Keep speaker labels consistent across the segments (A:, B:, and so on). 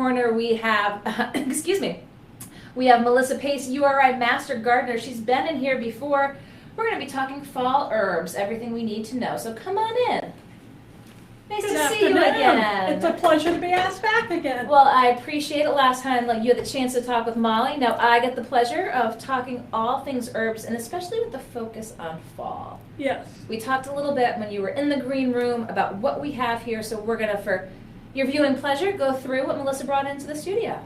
A: corner we have, excuse me, we have Melissa Pace, URI Master Gardener. She's been in here before. We're going to be talking fall herbs, everything we need to know. So come on in. Nice to see you again.
B: It's a pleasure to be asked back again.
A: Well, I appreciate it. Last time you had the chance to talk with Molly. Now I get the pleasure of talking all things herbs, and especially with the focus on fall.
B: Yes.
A: We talked a little bit when you were in the green room about what we have here, so we're going to, for your viewing pleasure, go through what Melissa brought into the studio.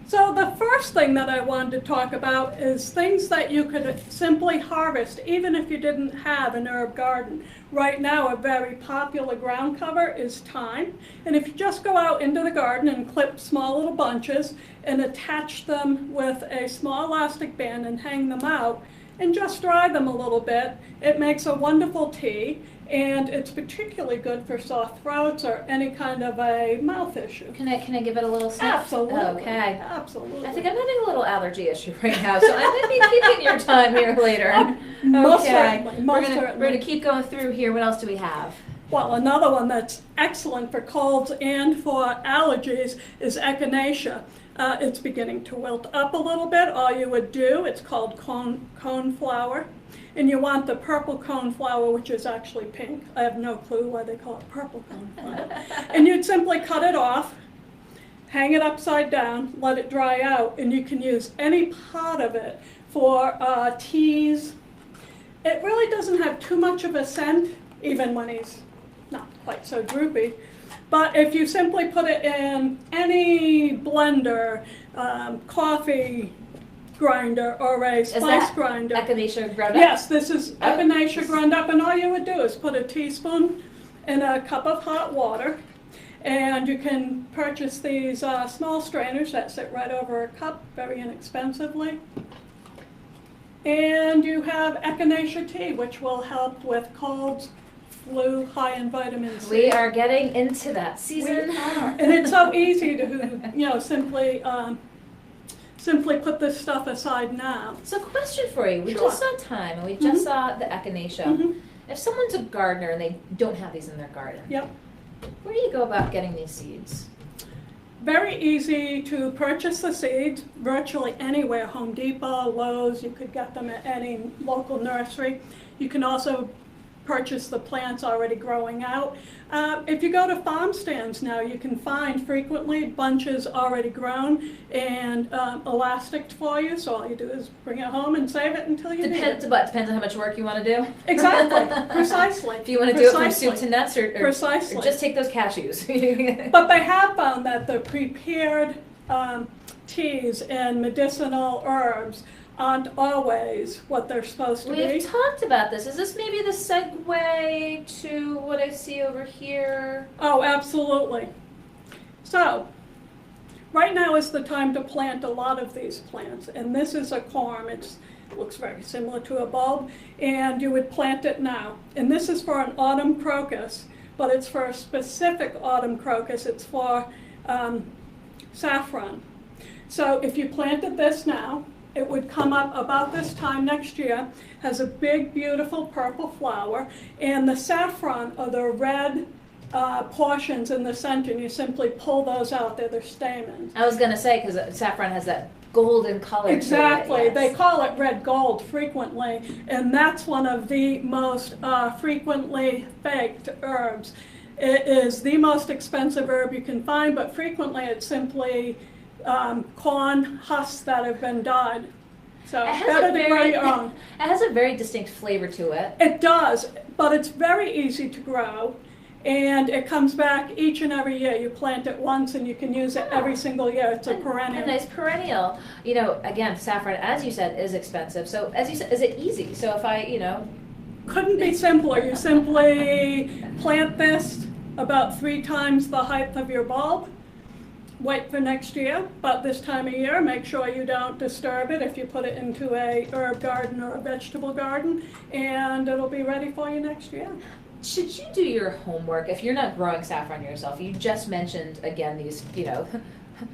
B: So the first thing that I wanted to talk about is things that you could simply harvest even if you didn't have an herb garden. Right now a very popular ground cover is thyme, and if you just go out into the garden and clip small little bunches and attach them with a small elastic band and hang them out and just dry them a little bit, it makes a wonderful tea. And it's particularly good for sore throats or any kind of a mouth issue.
A: Can I give it a little sniff?
B: Absolutely.
A: Okay.
B: Absolutely.
A: I think I'm having a little allergy issue right now, so I might be keeping your time here later.
B: Most
A: Okay.
B: certainly. Most
A: We're
B: certainly.
A: going to keep going through here. What else do we have?
B: Well, another one that's excellent for colds and for allergies is echinacea. It's beginning to wilt up a little bit. All you would do, it's called cone flower. And you want the purple cone flower, which is actually pink. I have no clue why they call it purple cone flower. And you'd simply cut it off, hang it upside down, let it dry out, and you can use any part of it for teas. It really doesn't have too much of a scent, even when he's not quite so droopy. But if you simply put it in any blender, coffee grinder or a spice grinder.
A: Echinacea ground up?
B: Yes, this is echinacea ground up, and all you would do is put a teaspoon in a cup of hot water, and you can purchase these small strainers that sit right over a cup very inexpensively. And you have echinacea tea, which will help with colds, flu, high in vitamin C.
A: We are getting into that season.
B: We are. And it's so easy to, simply put this stuff aside now.
A: So question for you. We
B: Sure.
A: just saw thyme and we just saw the echinacea.
B: Mm-hmm.
A: If someone's a gardener and they don't have these in their garden,
B: Yep.
A: where do you go about getting these seeds?
B: Very easy to purchase the seeds virtually anywhere. Home Depot, Lowe's, you could get them at any local nursery. You can also purchase the plants already growing out. If you go to farm stands now, you can find frequently bunches already grown and elastic for you, so all you do is bring it home and save it until you need it.
A: Depends on how much work you want to do.
B: Exactly, precisely.
A: If you want to do it from soup to nuts or
B: Precisely.
A: just take those cashews.
B: But they have found that the prepared teas and medicinal herbs aren't always what they're supposed to be.
A: We've talked about this. Is this maybe the segue to what I see over here?
B: Oh, absolutely. So, right now is the time to plant a lot of these plants. And this is a corm. It looks very similar to a bulb. And you would plant it now. And this is for an autumn crocus, but it's for a specific autumn crocus. It's for saffron. So if you planted this now, it would come up about this time next year, has a big, beautiful purple flower, and the saffron are the red portions in the center, and you simply pull those out. They're the stamens.
A: I was going to say, because saffron has that golden color
B: Exactly.
A: to it. Yes.
B: They call it red gold frequently, and that's one of the most frequently faked herbs. It is the most expensive herb you can find, but frequently it's simply corn husks that have been dyed. So better to grow your own.
A: It has a very distinct flavor to it.
B: It does, but it's very easy to grow, and it comes back each and every year. You plant it once and you can use it every single year. It's a perennial.
A: A nice perennial. You know, again, saffron, as you said, is expensive. So as you said, is it easy? So if I,
B: Couldn't be simpler. You simply plant this about 3 times the height of your bulb. Wait for next year, but this time of year, make sure you don't disturb it if you put it into a herb garden or a vegetable garden, and it'll be ready for you next year.
A: Should you do your homework if you're not growing saffron yourself? You just mentioned, again, these,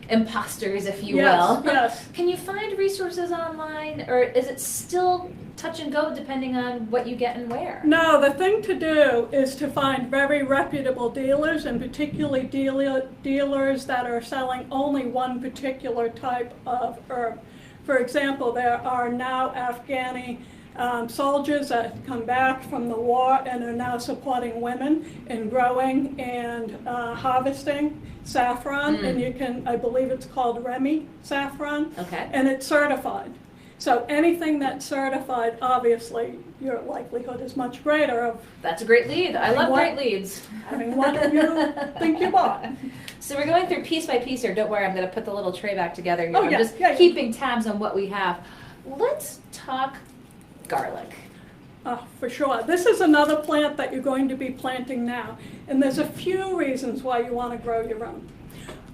A: imposters, if you
B: Yes,
A: will.
B: yes.
A: Can you find resources online, or is it still touch and go depending on what you get and where?
B: No, the thing to do is to find very reputable dealers, and particularly dealers that are selling only one particular type of herb. For example, there are now Afghani soldiers that come back from the war and are now supporting women in growing and harvesting saffron, and you can, I believe it's called Remy saffron,
A: Okay.
B: and it's certified. So anything that's certified, obviously, your likelihood is much greater of
A: That's a great lead. I love great leads.
B: having one of you think you bought.
A: So we're going through piece by piece here. Don't worry, I'm going to put the little tray back together here.
B: Oh,
A: I'm
B: yeah,
A: just
B: yeah.
A: keeping tabs on what we have. Let's talk garlic.
B: For sure. This is another plant that you're going to be planting now, and there's a few reasons why you want to grow your own.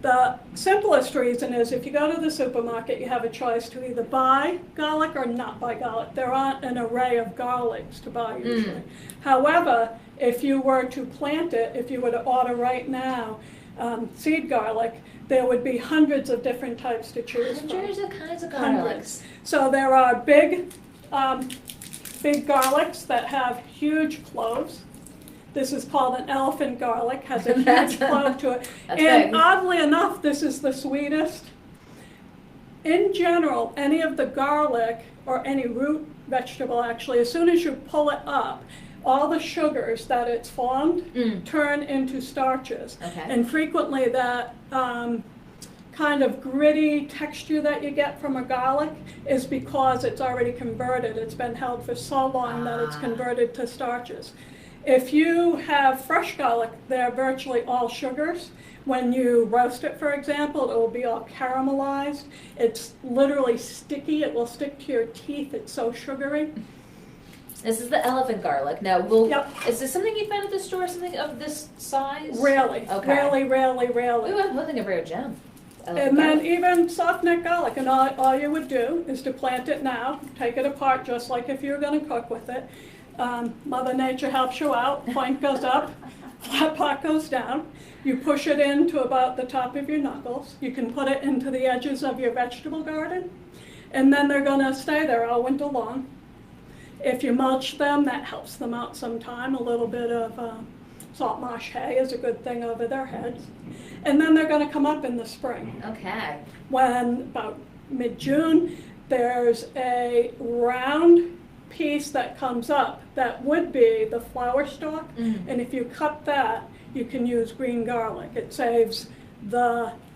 B: The simplest reason is if you go to the supermarket, you have a choice to either buy garlic or not buy garlic. There aren't an array of garlics to buy usually. However, if you were to plant it, if you were to order right now, seed garlic, there would be hundreds of different types to choose from.
A: Hundreds of kinds of
B: Hundreds.
A: garlics.
B: So there are big garlics that have huge cloves. This is called an elephant garlic, has a huge clove to it.
A: That's
B: And
A: big.
B: oddly enough, this is the sweetest. In general, any of the garlic, or any root vegetable actually, as soon as you pull it up, all the sugars that it's formed turn into starches.
A: Okay.
B: And frequently that kind of gritty texture that you get from a garlic is because it's already converted. It's been held for so long that it's converted to starches. If you have fresh garlic, they're virtually all sugars. When you roast it, for example, it will be all caramelized. It's literally sticky. It will stick to your teeth. It's so sugary.
A: This is the elephant garlic. Now,
B: Yep.
A: is this something you find at the store, something of this size?
B: Rarely,
A: Okay.
B: rarely.
A: Ooh, I'm holding a rare gem. Elephant
B: And then
A: garlic.
B: even soft neck garlic, and all you would do is to plant it now, take it apart just like if you were going to cook with it. Mother Nature helps you out, point goes up, flat part goes down. You push it into about the top of your knuckles. You can put it into the edges of your vegetable garden, and then they're going to stay there all winter long. If you mulch them, that helps them out sometime. A little bit of salt marsh hay is a good thing over their heads. And then they're going to come up in the spring.
A: Okay.
B: When about mid-June, there's a round piece that comes up that would be the flower stalk. And if you cut that, you can use green garlic. It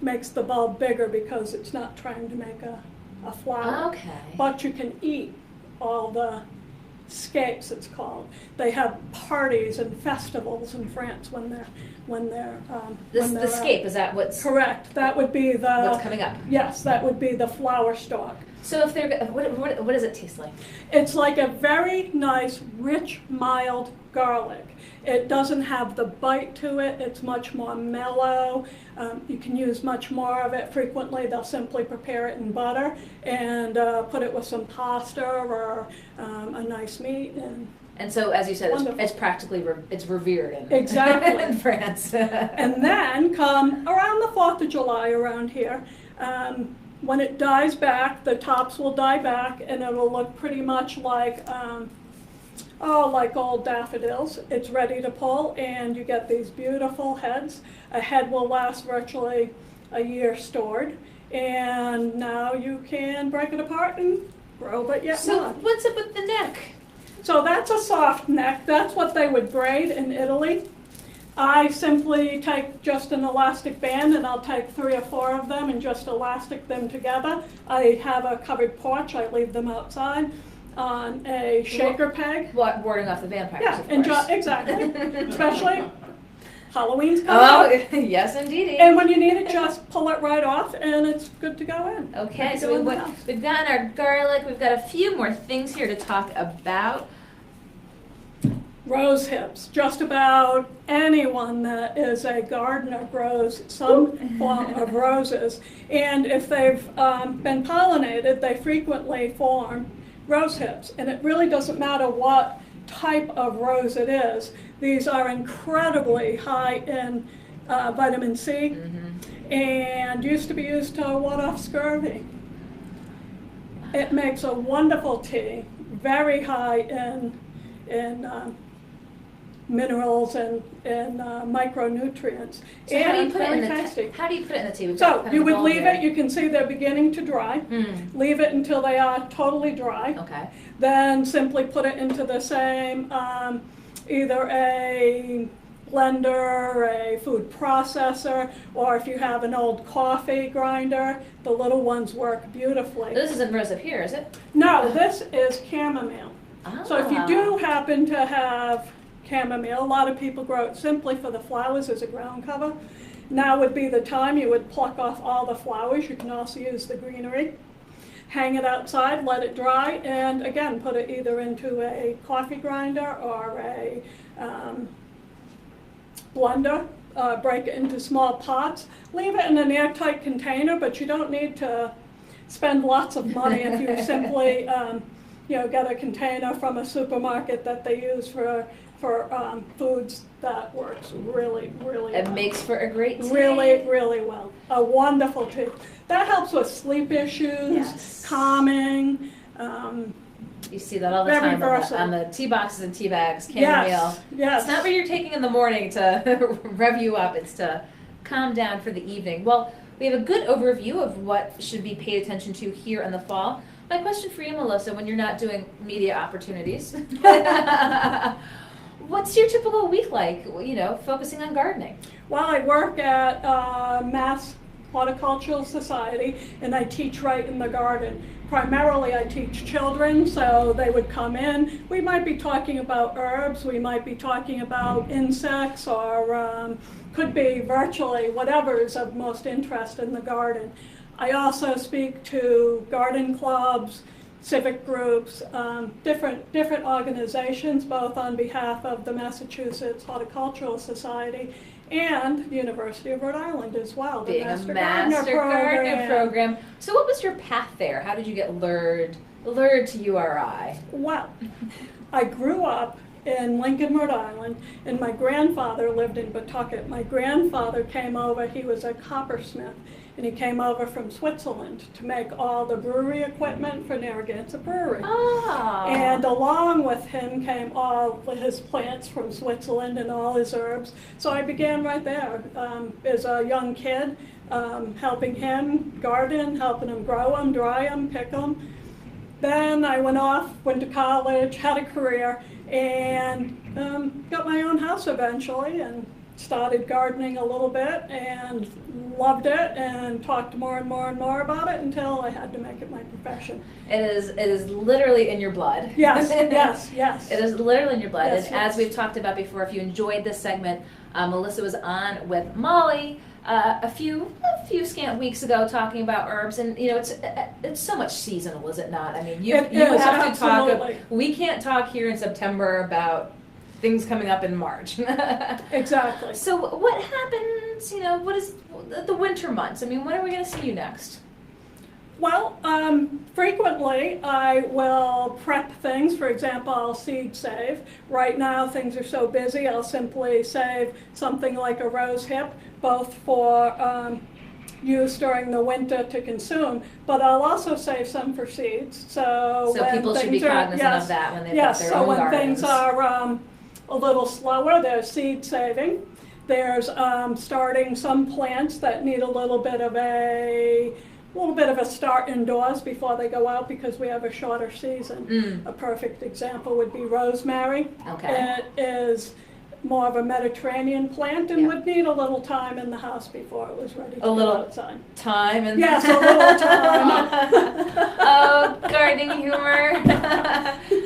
B: makes the bulb bigger because it's not trying to make a flower.
A: Okay.
B: But you can eat all the scapes, it's called. They have parties and festivals in France when they're
A: The scape, is that what's
B: correct. That would be
A: what's coming up?
B: yes, that would be the flower stalk.
A: So if they're what does it taste like?
B: It's like a very nice, rich, mild garlic. It doesn't have the bite to it. It's much more mellow. You can use much more of it. Frequently, they'll simply prepare it in butter and put it with some pasta or a nice meat.
A: And so, as you said,
B: Wonderful.
A: it's practically it's revered in,
B: Exactly.
A: in France.
B: And then come around the 4th of July around here, when it dies back, the tops will die back and it'll look pretty much like like old daffodils. It's ready to pull and you get these beautiful heads. A head will last virtually a year stored, and now you can break it apart and grow but yet
A: So
B: not.
A: what's up with the neck?
B: So that's a soft neck. That's what they would braid in Italy. I simply take just an elastic band and I'll take 3 or 4 of them and just elastic them together. I have a covered porch. I leave them outside on a shaker peg.
A: Warding off the vampires,
B: Yeah,
A: of
B: and
A: course.
B: exactly. Especially Halloween's coming up.
A: Oh, yes, indeedy.
B: And when you need it, just pull it right off and it's good to go in.
A: Okay,
B: Good to
A: so
B: go in the house.
A: we've gotten our garlic. We've got a few more things here to talk about.
B: Rose hips. Just about anyone that is a gardener grows some form of roses. And if they've been pollinated, they frequently form rose hips. And it really doesn't matter what type of rose it is. These are incredibly high in vitamin C. and used to be used to ward off scurvy. It makes a wonderful tea, very high in minerals and micronutrients.
A: So how do you put it in
B: very
A: the
B: tasty.
A: How do you put it in the tea? We've got
B: So
A: kind of
B: you
A: a
B: would
A: bowl
B: leave
A: here.
B: it, you can see they're beginning to dry. Leave it until they are totally dry.
A: Okay.
B: Then simply put it into the same, either a blender, a food processor, or if you have an old coffee grinder, the little ones work beautifully.
A: This isn't rose up here, is it?
B: No, this is chamomile. So if you
A: Ah.
B: do happen to have chamomile, a lot of people grow it simply for the flowers as a ground cover. Now would be the time you would pluck off all the flowers. You can also use the greenery. Hang it outside, let it dry, and again, put it either into a coffee grinder or a blender. Break it into small pots. Leave it in an airtight container, but you don't need to spend lots of money if you simply get a container from a supermarket that they use for foods. That works really, really well.
A: It makes for a great tea.
B: Really, really well. A wonderful tea. That helps with sleep issues,
A: Yes.
B: calming.
A: You see that all the
B: Very
A: time
B: versatile.
A: on the tea boxes and tea bags, chamomile.
B: Yes, yes.
A: It's not what you're taking in the morning to rev you up. It's to calm down for the evening. Well, we have a good overview of what should be paid attention to here in the fall. My question for you, Melissa, when you're not doing media opportunities, what's your typical week like, focusing on gardening?
B: Well, I work at Mass Horticultural Society, and I teach right in the garden. Primarily, I teach children, so they would come in. We might be talking about herbs, we might be talking about insects, or could be virtually whatever is of most interest in the garden. I also speak to garden clubs, civic groups, different organizations, both on behalf of the Massachusetts Horticultural Society and the University of Rhode Island as well. The
A: Being
B: Master
A: a Master Gardener program. So what was your path there? How did you get lured to URI?
B: Well, I grew up in Lincoln, Rhode Island, and my grandfather lived in Pawtucket. My grandfather came over, he was a coppersmith, and he came over from Switzerland to make all the brewery equipment for Narragansett Brewery.
A: Ah.
B: And along with him came all his plants from Switzerland and all his herbs. So I began right there as a young kid, helping him garden, helping him grow them, dry them, pick them. Then I went to college, had a career, and got my own house eventually, and started gardening a little bit and loved it, and talked more and more and more about it until I had to make it my profession.
A: It is literally in your blood.
B: Yes, yes, yes.
A: It is literally in your blood.
B: Yes,
A: And
B: yes.
A: as we've talked about before, if you enjoyed this segment, Melissa was on with Molly a few scant weeks ago talking about herbs, and it's so much seasonal, is it not? I mean, you
B: It
A: you
B: is,
A: have to talk.
B: absolutely.
A: We can't talk here in September about things coming up in March.
B: Exactly.
A: So what happens? What is the winter months? I mean, when are we going to see you next?
B: Well, frequently I will prep things. For example, I'll seed save. Right now things are so busy, I'll simply save something like a rose hip, both for use during the winter to consume, but I'll also save some for seeds. So when
A: people should be
B: things are-
A: cognizant
B: yes,
A: of that when they've
B: yes,
A: got their
B: so
A: own
B: when
A: gardens.
B: things are a little slower, there's seed saving. There's starting some plants that need a little bit of a start indoors before they go out because we have a shorter season. A perfect example would be rosemary.
A: Okay.
B: It is more of a Mediterranean plant and
A: Yeah.
B: would need a little time in the house before it was ready to
A: A
B: go
A: little
B: outside.
A: time and
B: Yes, a little time.
A: Oh, gardening humor.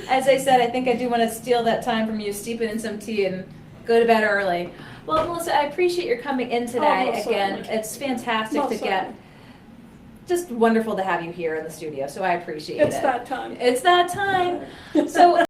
A: As I said, I think I do want to steal that time from you, steep it in some tea, and go to bed early. Well, Melissa, I appreciate your coming in today.
B: most
A: Again,
B: certainly.
A: it's fantastic
B: Most
A: to get.
B: certainly.
A: Just wonderful to have you here in the studio, so I appreciate
B: It's
A: it.
B: that time.
A: It's that time. So.